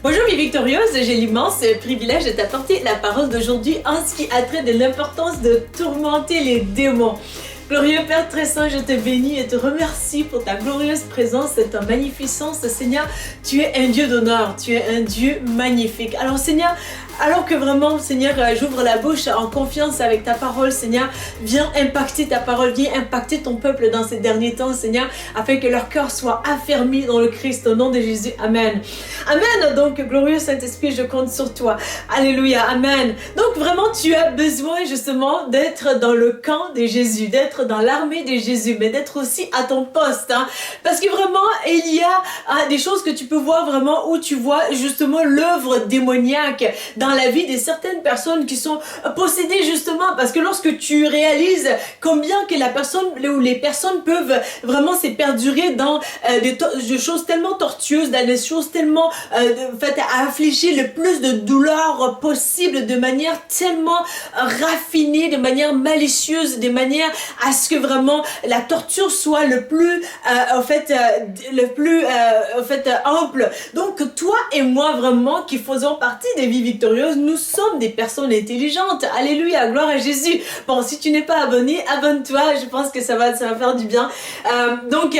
Bonjour mes victorieuses, j'ai l'immense privilège de t'apporter la parole d'aujourd'hui en ce qui a trait de l'importance de tourmenter les démons. Glorieux Père très saint, je te bénis et te remercie pour ta glorieuse présence et ta magnificence. Seigneur, tu es un Dieu d'honneur, tu es un Dieu magnifique. Alors Seigneur, alors que vraiment, Seigneur, j'ouvre la bouche en confiance avec ta parole, Seigneur, viens impacter ta parole, viens impacter ton peuple dans ces derniers temps, Seigneur, afin que leur cœur soit affermi dans le Christ, au nom de Jésus. Amen. Amen. Donc, glorieux Saint-Esprit, je compte sur toi. Alléluia. Amen. Donc, vraiment, tu as besoin justement d'être dans le camp de Jésus, d'être dans l'armée de Jésus, mais d'être aussi à ton poste. Hein, parce que vraiment, il y a des choses que tu peux voir vraiment où tu vois justement l'œuvre démoniaque dans la vie de certaines personnes qui sont possédées justement parce que lorsque tu réalises combien que la personne ou les personnes peuvent vraiment se perdurer dans des choses tellement tortueuses, dans des choses tellement faites à affliger le plus de douleur possible de manière tellement raffinée, de manière malicieuse, de manière à ce que vraiment la torture soit le plus ample. Donc toi et moi vraiment qui faisons partie des vies victorieuses, nous sommes des personnes intelligentes. Alléluia, gloire à Jésus. Bon, si tu n'es pas abonné, abonne-toi. Je pense que ça va faire du bien. Donc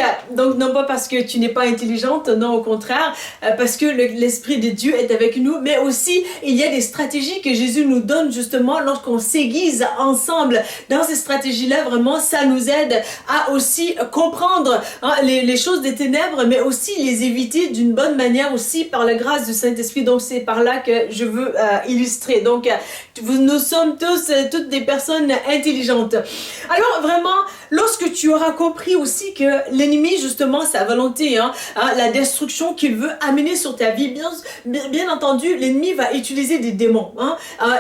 non pas parce que tu n'es pas intelligente, non au contraire, parce que l'Esprit de Dieu est avec nous, mais aussi il y a des stratégies que Jésus nous donne justement lorsqu'on s'aiguise ensemble. Dans ces stratégies-là, vraiment, ça nous aide à aussi comprendre les choses des ténèbres, mais aussi les éviter d'une bonne manière aussi par la grâce du Saint-Esprit. Donc c'est par là que je veux illustrer. Donc nous sommes toutes des personnes intelligentes. Alors vraiment, lorsque tu auras compris aussi que l'ennemi, justement, sa volonté, la destruction qu'il veut amener sur ta vie, bien entendu, l'ennemi va utiliser des démons.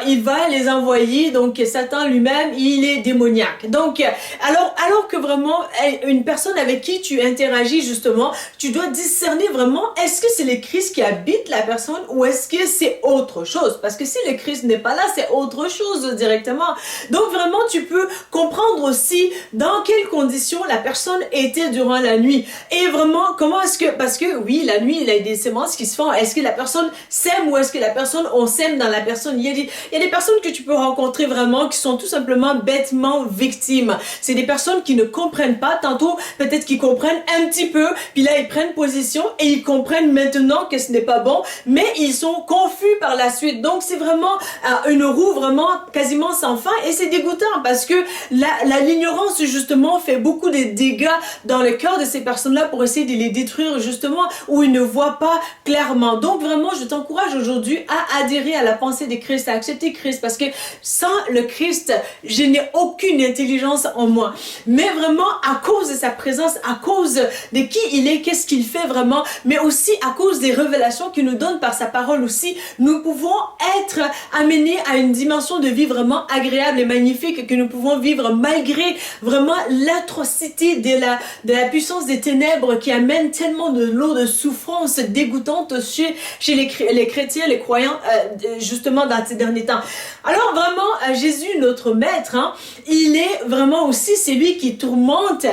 Il va les envoyer, donc Satan lui-même, il est démoniaque. Donc, alors que vraiment, une personne avec qui tu interagis, justement, tu dois discerner vraiment, est-ce que c'est le Christ qui habite la personne ou est-ce que c'est autre chose? Parce que si le Christ n'est pas là, c'est autre chose directement. Donc vraiment, tu peux comprendre aussi dans quelles conditions la personne était durant la nuit. Et vraiment, comment est-ce que... Parce que oui, la nuit, il y a des sémences qui se font. Est-ce que la personne sème ou est-ce que la personne, on sème dans la personne? Il y a des personnes que tu peux rencontrer vraiment qui sont tout simplement bêtement victimes. C'est des personnes qui ne comprennent pas. Tantôt, peut-être qu'ils comprennent un petit peu, puis là, ils prennent position et ils comprennent maintenant que ce n'est pas bon, mais ils sont confus par la suite. Donc, c'est vraiment une roue vraiment quasiment sans fin et c'est dégoûtant parce que l'ignorance, justement, fait beaucoup de dégâts dans le cœur de ces personnes-là pour essayer de les détruire, justement, où ils ne voient pas clairement. Donc, vraiment, je t'encourage aujourd'hui à adhérer à la pensée de Christ, à accepter Christ parce que sans le Christ, je n'ai aucune intelligence en moi. Mais vraiment, à cause de sa présence, à cause de qui il est, qu'est-ce qu'il fait vraiment, mais aussi à cause des révélations qu'il nous donne par sa parole aussi, nous pouvons être amenés à une dimension de vie vraiment agréable et magnifique que nous pouvons vivre malgré vraiment l'atrocité de la puissance des ténèbres qui amène tellement de l'eau de souffrance dégoûtante chez les chrétiens, les croyants, justement dans ces derniers temps. Alors vraiment, Jésus, notre maître, il est vraiment aussi celui qui tourmente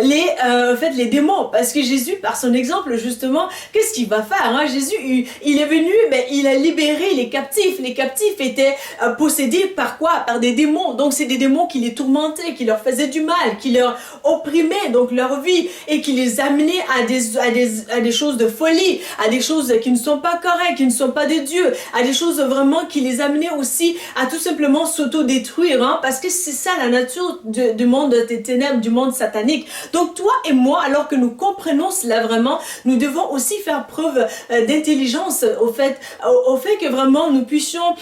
les démons. Parce que Jésus, par son exemple, justement, qu'est-ce qu'il va faire? Jésus, il est venu, mais il a libéré les captifs. Les captifs étaient possédés par quoi? Par des démons. Donc c'est des démons qui les tourmentaient, qui leur faisaient du mal, qui leur opprimaient donc leur vie et qui les amenaient à des choses de folie, à des choses qui ne sont pas correctes, qui ne sont pas de Dieu, à des choses vraiment qui les amenaient aussi à tout simplement s'auto-détruire, parce que c'est ça la nature du monde des ténèbres, du monde satanique. Donc toi et moi, alors que nous comprenons cela vraiment, nous devons aussi faire preuve d'intelligence au fait que vraiment nous puissions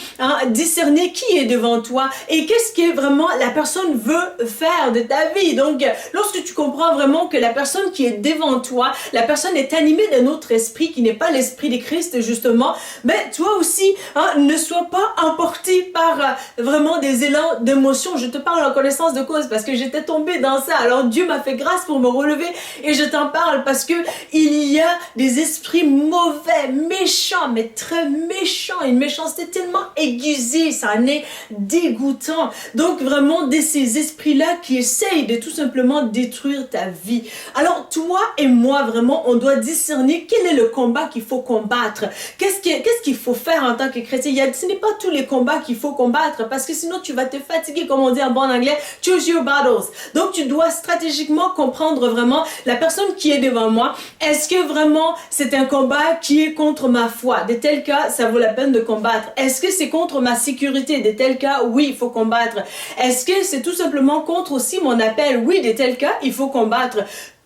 discerner qui est devant toi et qu'est-ce que vraiment la personne veut faire de ta vie. Donc lorsque tu comprends vraiment que la personne qui est devant toi, la personne est animée d'un autre esprit qui n'est pas l'esprit de Christ justement, mais toi aussi ne sois pas emporté par vraiment des élans d'émotion. Je te parle en connaissance de cause parce que j'étais tombée dans ça. Alors Dieu m'a fait grâce pour me relever et je t'en parle parce que il y a des esprits mauvais, méchants, mais très méchants, une méchanceté tellement aiguisée, ça en est dégoûtant. Donc vraiment de ces esprits-là qui essaient essayent de tout simplement détruire ta vie. Alors toi et moi, vraiment, on doit discerner quel est le combat qu'il faut combattre. Qu'est-ce qu'il faut faire en tant que chrétien? Ce n'est pas tous les combats qu'il faut combattre, parce que sinon tu vas te fatiguer, comme on dit en bon anglais, choose your battles. Donc tu dois stratégiquement comprendre vraiment la personne qui est devant moi. Est-ce que vraiment c'est un combat qui est contre ma foi? De tels cas, ça vaut la peine de combattre. Est-ce que c'est contre ma sécurité? De tels cas, oui, il faut combattre. Est-ce que c'est tout simplement contre aussi mon appel? Oui, de tels cas, il faut combattre.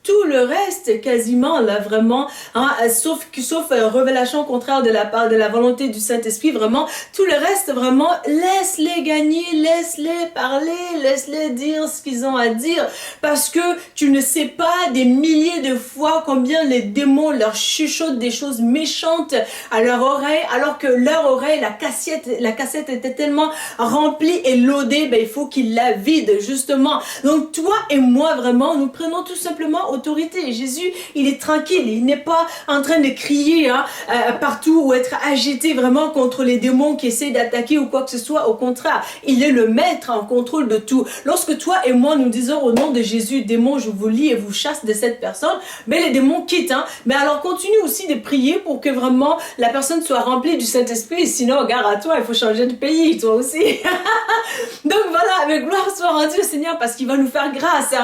Tout le reste, quasiment, là, vraiment, hein, sauf révélation contraire de la part de la volonté du Saint-Esprit, vraiment, tout le reste, vraiment, laisse-les gagner, laisse-les parler, laisse-les dire ce qu'ils ont à dire, parce que tu ne sais pas des milliers de fois combien les démons leur chuchotent des choses méchantes à leur oreille, alors que leur oreille, la cassette était tellement remplie et loadée, ben, il faut qu'ils la vident, justement. Donc, toi et moi, vraiment, nous prenons tout simplement autorité. Jésus, il est tranquille, il n'est pas en train de crier partout ou être agité vraiment contre les démons qui essaient d'attaquer ou quoi que ce soit. Au contraire, il est le maître en contrôle de tout. Lorsque toi et moi nous disons au nom de Jésus, démons, je vous lie et vous chasse de cette personne, mais les démons quittent. Mais alors continue aussi de prier pour que vraiment la personne soit remplie du Saint-Esprit. Sinon, regarde à toi, il faut changer de pays, toi aussi. Donc voilà, mais gloire soit rendue au Seigneur parce qu'il va nous faire grâce.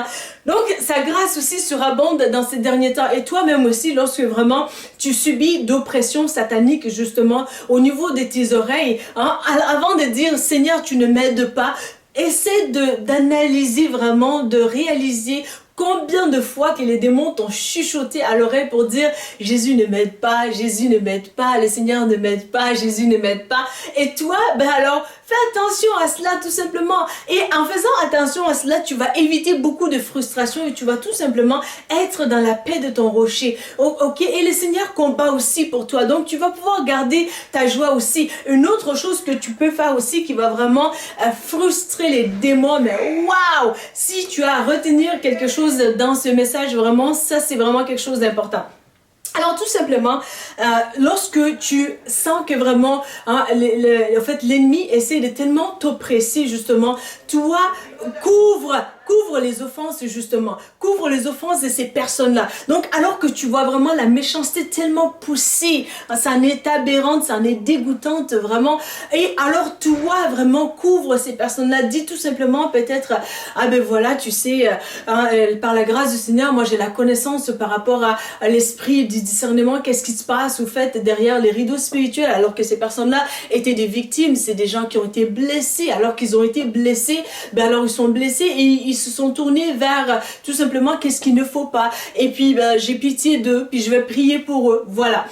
Donc sa grâce aussi surabonde dans ces derniers temps. Et toi-même aussi, lorsque vraiment tu subis d'oppression satanique justement au niveau de tes oreilles, hein, avant de dire Seigneur, tu ne m'aides pas, essaie d'analyser vraiment, de réaliser combien de fois que les démons t'ont chuchoté à l'oreille pour dire Jésus ne m'aide pas, Jésus ne m'aide pas, le Seigneur ne m'aide pas, Jésus ne m'aide pas. Et toi, ben alors, fais attention à cela tout simplement. Et en faisant attention à cela, tu vas éviter beaucoup de frustration et tu vas tout simplement être dans la paix de ton rocher. Ok, et le Seigneur combat aussi pour toi. Donc, tu vas pouvoir garder ta joie aussi. Une autre chose que tu peux faire aussi qui va vraiment frustrer les démons, mais waouh! Si tu as à retenir quelque chose dans ce message, vraiment, ça c'est vraiment quelque chose d'important. Alors tout simplement, lorsque tu sens que vraiment, hein, en fait, l'ennemi essaie de tellement t'oppresser justement, toi, couvre les offenses justement, couvre les offenses de ces personnes-là. Donc alors que tu vois vraiment la méchanceté tellement poussée, ça en est aberrante, ça en est dégoûtante vraiment, et alors toi vraiment couvre ces personnes-là, dis tout simplement peut-être, ah ben voilà, tu sais, par la grâce du Seigneur, moi j'ai la connaissance par rapport à l'esprit du discernement, qu'est-ce qui se passe au fait derrière les rideaux spirituels, alors que ces personnes-là étaient des victimes, c'est des gens qui ont été blessés, alors qu'ils ont été blessés, ben alors ils sont blessés et ils se sont tournés vers tout simplement qu'est-ce qu'il ne faut pas. Et puis ben, j'ai pitié d'eux, puis je vais prier pour eux. Voilà.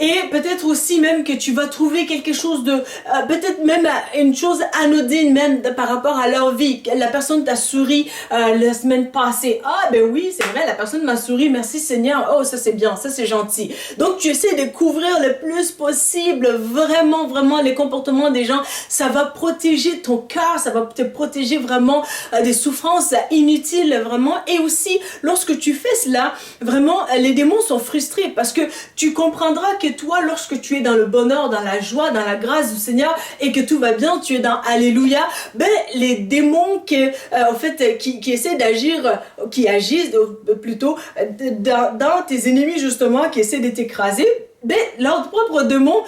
Et peut-être aussi même que tu vas trouver quelque chose de, peut-être même une chose anodine même par rapport à leur vie. La personne t'a souri la semaine passée. Ah ben oui, c'est vrai, la personne m'a souri, merci Seigneur. Oh, ça c'est bien, ça c'est gentil. Donc tu essaies de couvrir le plus possible vraiment, vraiment les comportements des gens. Ça va protéger ton cœur, ça va te protéger vraiment des souffrances inutiles vraiment. Et aussi, lorsque tu fais cela, vraiment, les démons sont frustrés parce que tu comprendras que toi, lorsque tu es dans le bonheur, dans la joie, dans la grâce du Seigneur et que tout va bien, tu es dans Alléluia, ben les démons en fait, qui essaient d'agir, qui agissent plutôt dans tes ennemis justement, qui essaient de t'écraser, ben, leurs propres démons,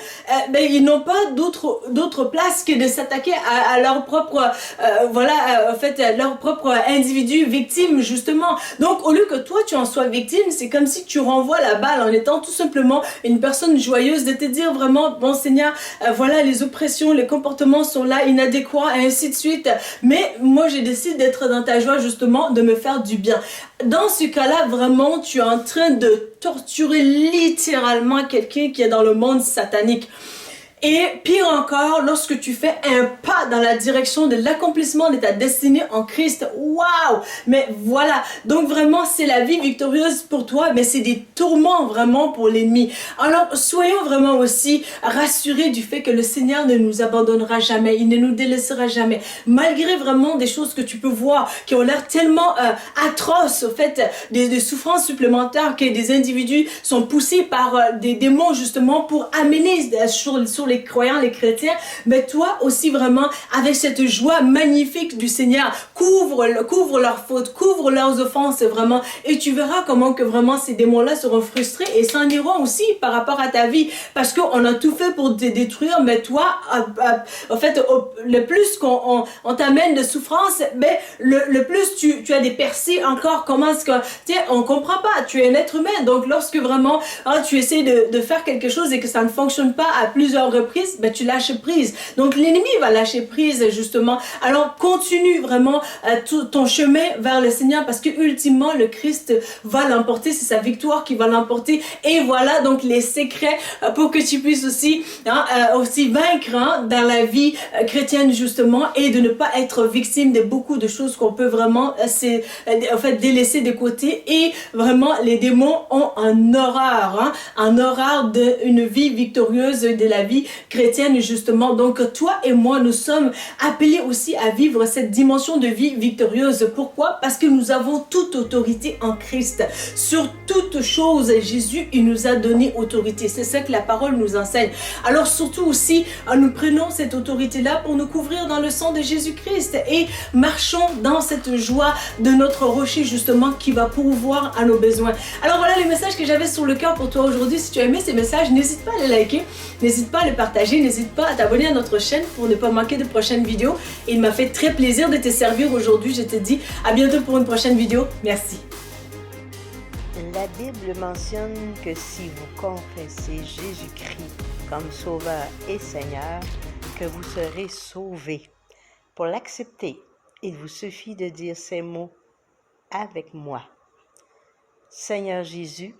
ben, ils n'ont pas d'autre place que de s'attaquer à leur propre, en fait, leur propre individu victime, justement. Donc, au lieu que toi, tu en sois victime, c'est comme si tu renvoies la balle en étant tout simplement une personne joyeuse, de te dire vraiment, bon Seigneur, voilà, les oppressions, les comportements sont là, inadéquats, et ainsi de suite. Mais moi, j'ai décidé d'être dans ta joie, justement, de me faire du bien. Dans ce cas-là, vraiment, tu es en train de torturer littéralement quelqu'un qui est dans le monde satanique. Et pire encore, lorsque tu fais un pas dans la direction de l'accomplissement de ta destinée en Christ, waouh! Mais voilà, donc vraiment c'est la vie victorieuse pour toi, mais c'est des tourments vraiment pour l'ennemi. Alors soyons vraiment aussi rassurés du fait que le Seigneur ne nous abandonnera jamais, il ne nous délaissera jamais. Malgré vraiment des choses que tu peux voir qui ont l'air tellement atroces, au fait, des souffrances supplémentaires que des individus sont poussés par des démons justement pour amener sur sur les croyants, les chrétiens, mais toi aussi vraiment, avec cette joie magnifique du Seigneur, couvre leurs fautes, couvre leurs offenses vraiment, et tu verras comment que vraiment ces démons-là seront frustrés et s'en iront aussi par rapport à ta vie, parce qu'on a tout fait pour te détruire, mais toi, en fait, le plus qu'on t'amène de souffrance, ben, le plus tu as des percées encore, comment est-ce que, tiens, on comprend pas, tu es un être humain, donc lorsque vraiment, tu essaies de faire quelque chose et que ça ne fonctionne pas à plusieurs reprises, ben, tu lâches prise. Donc, l'ennemi va lâcher prise, justement. Alors, continue vraiment ton chemin vers le Seigneur, parce que ultimement, le Christ va l'emporter, c'est sa victoire qui va l'emporter. Et voilà donc les secrets pour que tu puisses aussi, aussi vaincre dans la vie chrétienne, justement, et de ne pas être victime de beaucoup de choses qu'on peut vraiment en fait délaisser de côté. Et vraiment, les démons ont un horreur d'une vie victorieuse, de la vie chrétienne, justement. Donc toi et moi, nous sommes appelés aussi à vivre cette dimension de vie victorieuse. Pourquoi? Parce que nous avons toute autorité en Christ. Sur toute chose, Jésus, il nous a donné autorité. C'est ça que la parole nous enseigne. Alors surtout aussi, nous prenons cette autorité-là pour nous couvrir dans le sang de Jésus-Christ et marchons dans cette joie de notre rocher, justement, qui va pourvoir à nos besoins. Alors voilà les messages que j'avais sur le cœur pour toi aujourd'hui. Si tu as aimé ces messages, n'hésite pas à les liker, n'hésite pas à les partager, n'hésite pas à t'abonner à notre chaîne pour ne pas manquer de prochaines vidéos. Et il m'a fait très plaisir de te servir aujourd'hui. Je te dis à bientôt pour une prochaine vidéo. Merci. La Bible mentionne que si vous confessez Jésus-Christ comme Sauveur et Seigneur, que vous serez sauvés. Pour l'accepter, il vous suffit de dire ces mots avec moi. Seigneur Jésus,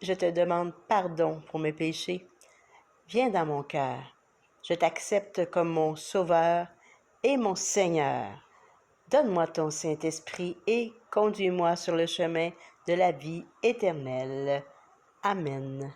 je te demande pardon pour mes péchés. Viens dans mon cœur. Je t'accepte comme mon Sauveur et mon Seigneur. Donne-moi ton Saint-Esprit et conduis-moi sur le chemin de la vie éternelle. Amen.